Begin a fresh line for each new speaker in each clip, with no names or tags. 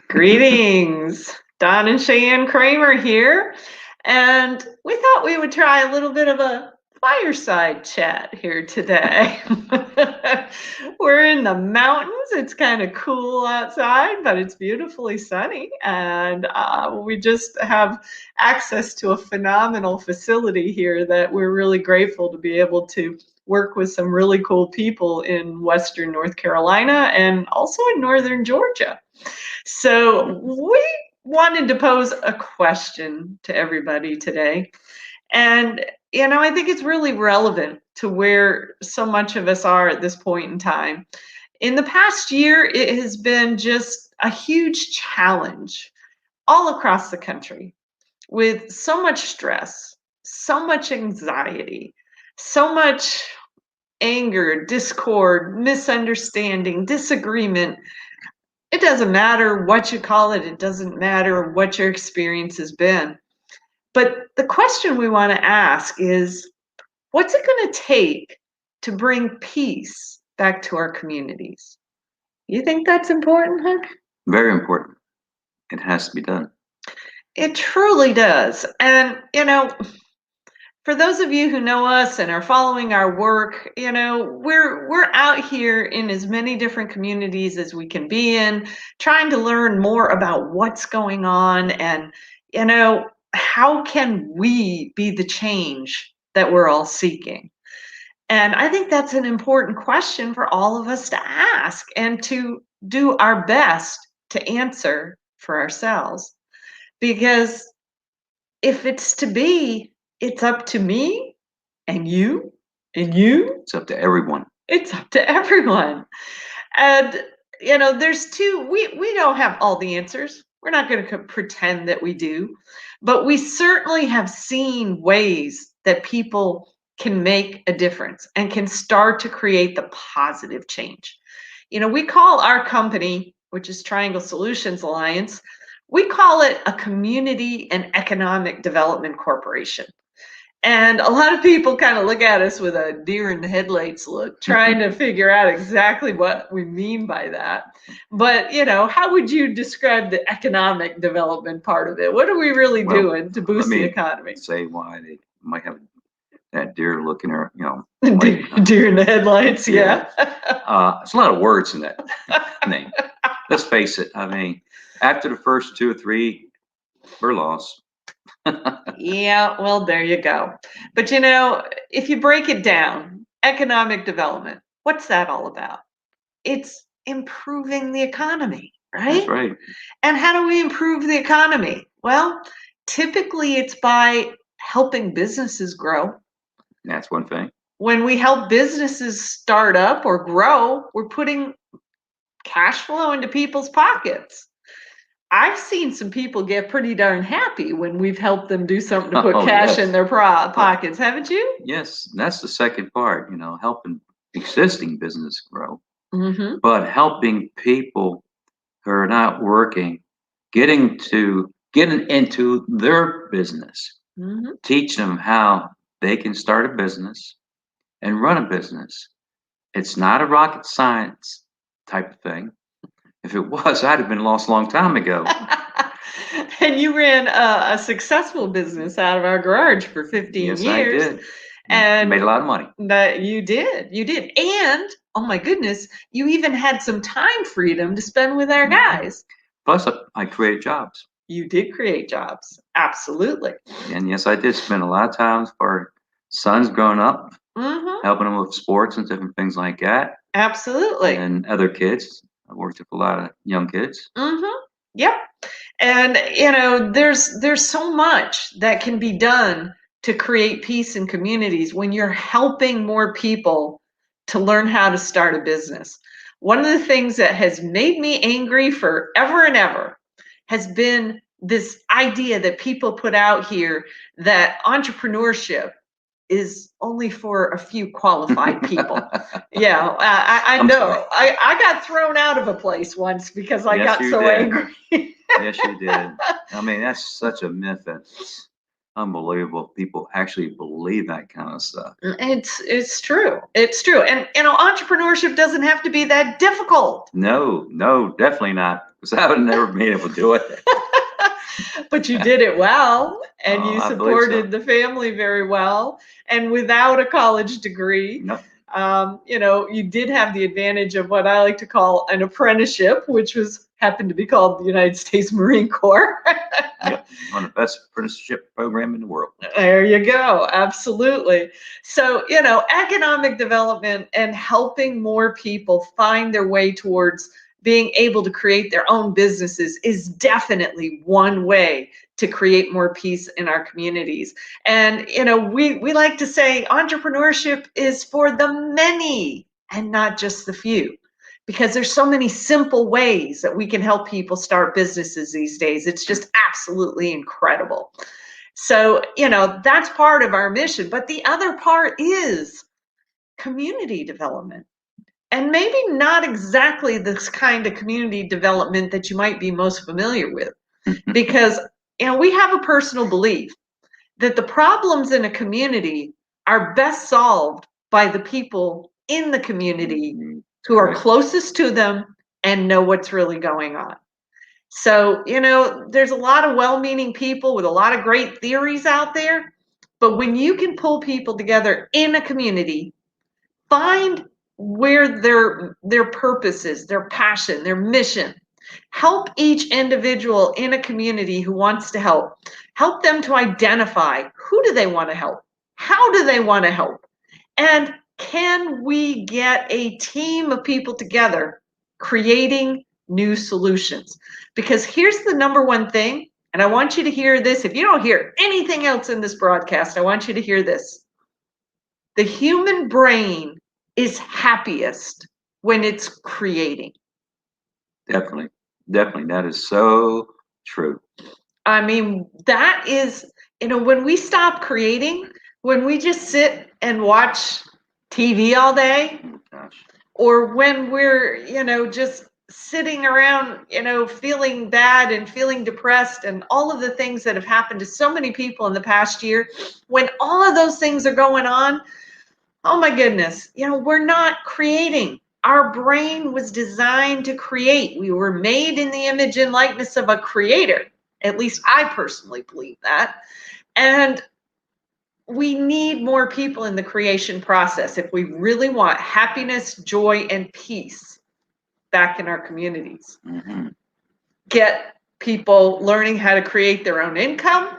Greetings, Don and Cheyenne Kramer here. And we thought we would try a little bit of a fireside chat here today. We're in the mountains. It's kind of cool outside, but it's beautifully sunny. And we just have access to a phenomenal facility here that we're really grateful to be able to work with some really cool people in Western North Carolina and also in Northern Georgia. So we wanted to pose a question to everybody today. And, I think it's really relevant to where so much of us are at this point in time. In the past year, it has been just a huge challenge all across the country with so much stress, so much anxiety, so much anger, discord, misunderstanding, disagreement. It doesn't matter what you call it. It doesn't matter what your experience has been. But the question we want to ask is, what's it going to take to bring peace back to our communities? You think that's important, Huck?
Very important. It has to be done.
It truly does. And, for those of you who know us and are following our work, we're out here in as many different communities as we can be in, trying to learn more about what's going on and, how can we be the change that we're all seeking? And I think that's an important question for all of us to ask and to do our best to answer for ourselves. Because if it's to be, it's up to me and you and you.
It's up to everyone.
It's up to everyone. And, there's we don't have all the answers. We're not going to pretend that we do, but we certainly have seen ways that people can make a difference and can start to create the positive change. We call our company, which is Triangle Solutions Alliance, we call it a community and economic development corporation. And a lot of people kind of look at us with a deer in the headlights look, trying to figure out exactly what we mean by that. But, how would you describe the economic development part of it? What are we really doing to boost the economy?
Say why they might have that deer looking at,
deer in the headlights, yeah.
It's a lot of words in that name. Let's face it. I mean, after the first 2 or 3, we're lost.
Yeah, well, there you go. But if you break it down, economic development, what's that all about? It's improving the economy, right?
That's right.
And how do we improve the economy? Well, typically it's by helping businesses grow.
That's one thing.
When we help businesses start up or grow, we're putting cash flow into people's pockets. I've seen some people get pretty darn happy when we've helped them do something to put cash in their pockets, haven't you?
Yes, that's the second part, helping existing business grow,
Mm-hmm.
but helping people who are not working, getting into their business,
Mm-hmm.
teach them how they can start a business and run a business. It's not a rocket science type of thing. If it was, I'd have been lost a long time ago.
And you ran a successful business out of our garage for 15
yes,
years.
I did.
And
made a lot of money.
That you did. And oh my goodness, you even had some time freedom to spend with our guys.
Plus, I created jobs.
You did create jobs. Absolutely.
And yes, I did spend a lot of time for our sons growing up,
mm-hmm.
helping them with sports and different things like that.
Absolutely.
And other kids. I worked with a lot of young kids.
Mm-hmm. Yep. And there's so much that can be done to create peace in communities when you're helping more people to learn how to start a business. One of the things that has made me angry forever and ever has been this idea that people put out here that entrepreneurship is only for a few qualified people. Yeah, I know. I got thrown out of a place once because I got so angry.
Yes, you did. I mean, that's such a myth that's unbelievable. People actually believe that kind of stuff.
It's true. It's true. And entrepreneurship doesn't have to be that difficult.
No, definitely not. because I would have never been able to do it.
But you did it well, and
Oh,
you
I believe so.
supported the family very well, and without a college degree.
No,
You did have the advantage of what I like to call an apprenticeship, which happened to be called the United States Marine Corps.
yep, one of the best apprenticeship program in the world.
There you go. Absolutely. So, economic development and helping more people find their way towards being able to create their own businesses is definitely one way to create more peace in our communities. And, we like to say entrepreneurship is for the many and not just the few. Because there's so many simple ways that we can help people start businesses these days. It's just absolutely incredible. So, that's part of our mission. But the other part is community development. And maybe not exactly this kind of community development that you might be most familiar with. Because, we have a personal belief that the problems in a community are best solved by the people in the community who are closest to them and know what's really going on. So, there's a lot of well-meaning people with a lot of great theories out there, but when you can pull people together in a community, find where their purpose is, their passion, their mission. Help each individual in a community who wants to help. Help them to identify who do they want to help? How do they want to help? And can we get a team of people together creating new solutions? Because here's the number one thing, and I want you to hear this. If you don't hear anything else in this broadcast, I want you to hear this. The human brain is happiest when it's creating.
Definitely, definitely, that is so true.
I mean, that is, when we stop creating, when we just sit and watch TV all day,
Oh, gosh.
or when we're, just sitting around, feeling bad and feeling depressed and all of the things that have happened to so many people in the past year, when all of those things are going on, oh my goodness, we're not creating. Our brain was designed to create. We were made in the image and likeness of a creator. At least I personally believe that. And we need more people in the creation process if we really want happiness, joy, and peace back in our communities.
Mm-hmm.
Get people learning how to create their own income.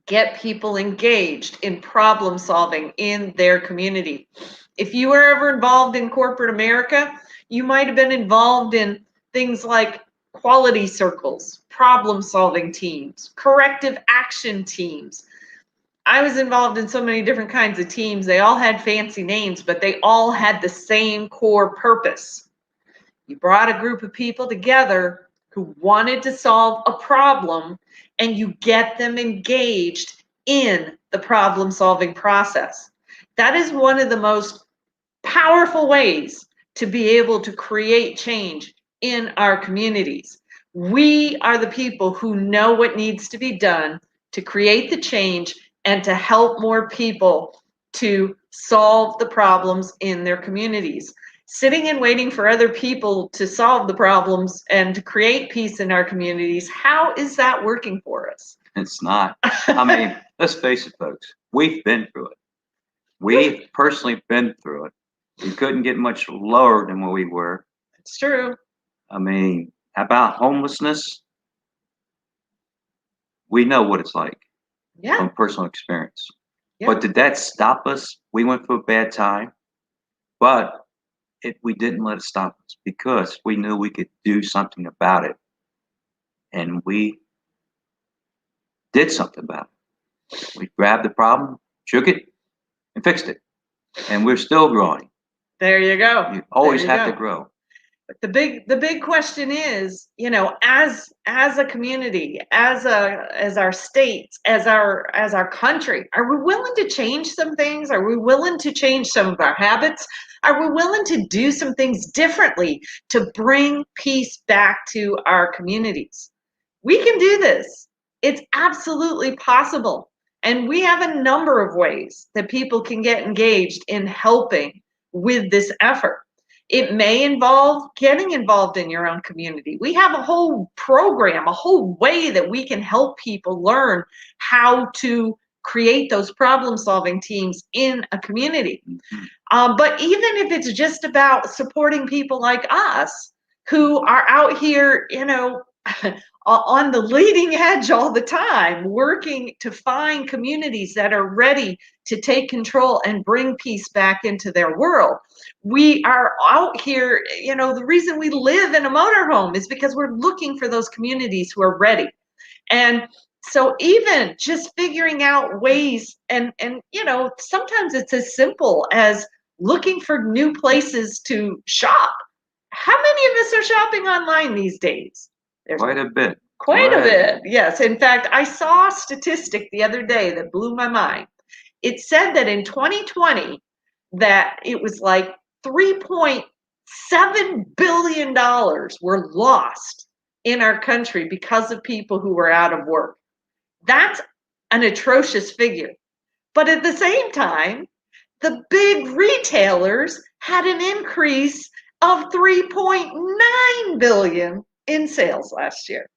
Get people engaged in problem solving in their community. If you were ever involved in corporate America, you might have been involved in things like quality circles, problem solving teams, corrective action teams. I was involved in so many different kinds of teams. They all had fancy names, but they all had the same core purpose. You brought a group of people together who wanted to solve a problem, and you get them engaged in the problem solving process. That is one of the most powerful ways to be able to create change in our communities. We are the people who know what needs to be done to create the change and to help more people to solve the problems in their communities. Sitting and waiting for other people to solve the problems and to create peace in our communities, how is that working for us?
It's not. I mean, let's face it, folks. We've been through it. We've personally been through it. We couldn't get much lower than where we were.
It's true.
I mean, how about homelessness? We know what it's like
Yeah.
from personal experience.
Yeah.
But did that stop us? We went through a bad time, but we didn't let it stop us because we knew we could do something about it. And we did something about it. We grabbed the problem, shook it, and fixed it. And we're still growing.
There you go.
You always
There you
have
go.
to grow.
But the big question is, as a community, as our states, as our country, are we willing to change some things? Are we willing to change some of our habits? Are we willing to do some things differently to bring peace back to our communities? We can do this. It's absolutely possible. And we have a number of ways that people can get engaged in helping with this effort. It may involve getting involved in your own community. We have a whole program, a whole way that we can help people learn how to create those problem solving teams in a community.
Mhm.
But even if it's just about supporting people like us who are out here, on the leading edge all the time, working to find communities that are ready to take control and bring peace back into their world. We are out here, the reason we live in a motorhome is because we're looking for those communities who are ready. And so even just figuring out ways and sometimes it's as simple as looking for new places to shop. How many of us are shopping online these days? There's
Quite a bit.
quite a bit. Yes. In fact, I saw a statistic the other day that blew my mind. It said that in 2020 that it was like 3.7 billion dollars were lost in our country because of people who were out of work. That's an atrocious figure. But at the same time, the big retailers had an increase of 3.9 billion in sales last year.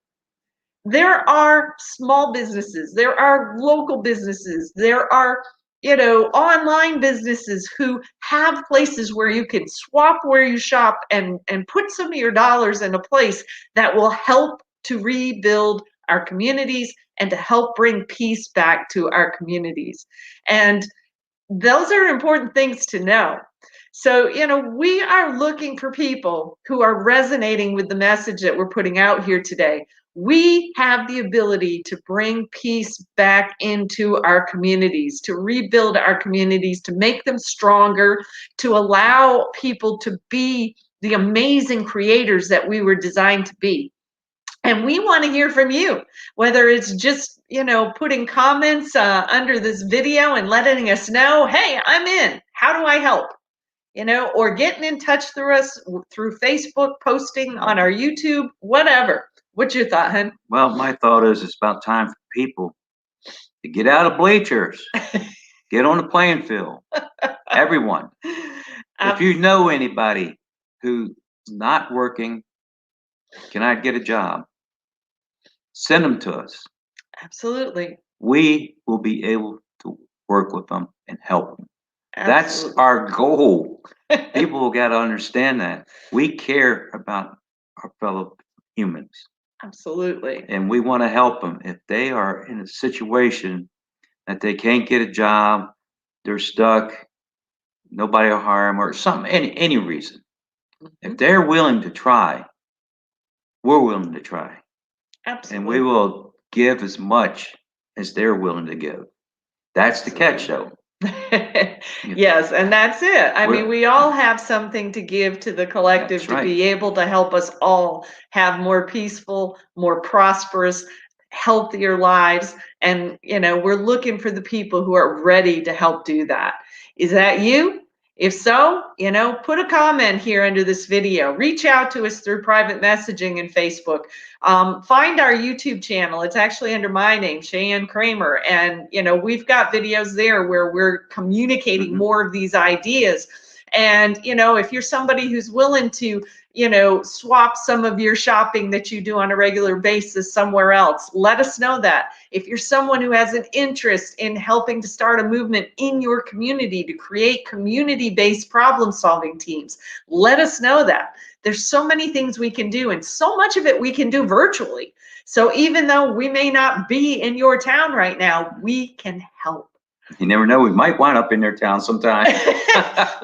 There are small businesses, there are local businesses, there are online businesses who have places where you can swap where you shop and put some of your dollars in a place that will help to rebuild our communities and to help bring peace back to our communities. And those are important things to know. So, we are looking for people who are resonating with the message that we're putting out here today. We have the ability to bring peace back into our communities, to rebuild our communities, to make them stronger, to allow people to be the amazing creators that we were designed to be. And we want to hear from you, whether it's just, putting comments under this video and letting us know, hey, I'm in. How do I help? Or getting in touch through us through Facebook, posting on our YouTube, whatever. What's your thought, hun?
Well, my thought is it's about time for people to get out of bleachers, get on the playing field. Everyone. If you know anybody who's not working, cannot get a job, send them to us.
Absolutely.
We will be able to work with them and help them. That's
Absolutely.
our goal. People got to understand that. We care about our fellow humans
Absolutely.
and we want to help them. If they are in a situation that they can't get a job, they're stuck, nobody will hire them or something, any reason. If they're willing to try, we're willing to try.
Absolutely.
And we will give as much as they're willing to give. That's the catch, though.
Yes, and that's it. I mean,
We're-
we all have something to give to the collective
That's
to
right.
be able to help us all have more peaceful, more prosperous, healthier lives. And, we're looking for the people who are ready to help do that. Is that you? If so, put a comment here under this video. Reach out to us through private messaging and Facebook. Find our YouTube channel. It's actually under my name, Cheyenne Kramer. And, we've got videos there where we're communicating more of these ideas. And, if you're somebody who's willing to, swap some of your shopping that you do on a regular basis somewhere else, let us know that. If you're someone who has an interest in helping to start a movement in your community to create community-based problem-solving teams, let us know that. There's so many things we can do, and so much of it we can do virtually. So even though we may not be in your town right now, we can help.
You never know, we might wind up in their town sometime.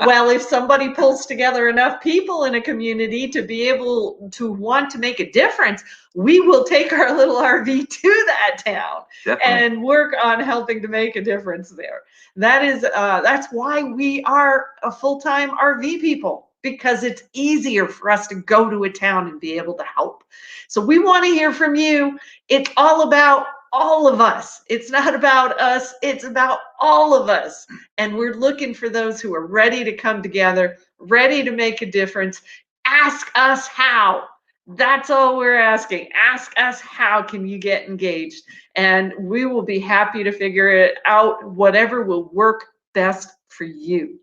Well, if somebody pulls together enough people in a community to be able to want to make a difference, we will take our little RV to that town. Definitely. And work on helping to make a difference there. That's why we are a full-time RV people, because it's easier for us to go to a town and be able to help. So we want to hear from you. It's all about all of us. It's not about us, it's about all of us. And we're looking for those who are ready to come together, ready to make a difference. Ask us how. That's all we're asking. Ask us how can you get engaged, and we will be happy to figure it out, whatever will work best for you.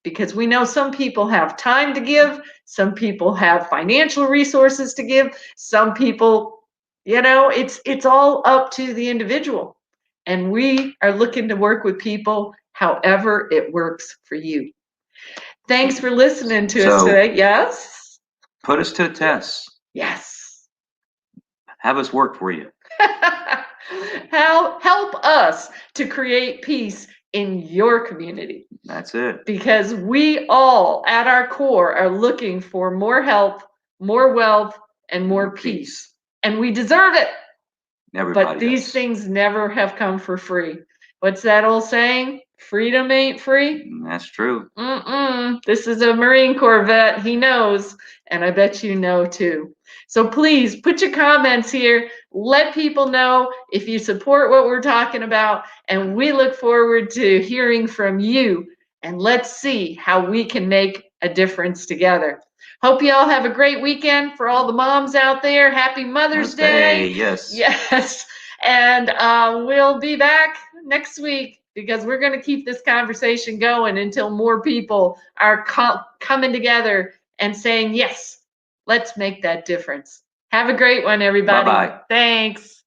because we know some people have time to give, some people have financial resources to give, some people, it's all up to the individual. And we are looking to work with people however it works for you. Thanks for listening to us
So
today. Yes?
put us to the test.
Yes.
Have us work for you.
Help us to create peace in your community.
That's it.
Because we all, at our core, are looking for more health, more wealth, and more peace. And we deserve it.
Everybody
But these
does.
things never have come for free. What's that old saying? Freedom ain't free.
That's true.
This is a Marine Corps vet. He knows, and I bet you know too. So please put your comments here. Let people know if you support what we're talking about, and we look forward to hearing from you. And let's see how we can make a difference together. Hope you all have a great weekend. For all the moms out there, happy Mother's Day.
Yes.
Yes. And we'll be back next week because we're going to keep this conversation going until more people are coming together and saying, yes, let's make that difference. Have a great one, everybody.
Bye-bye.
Thanks.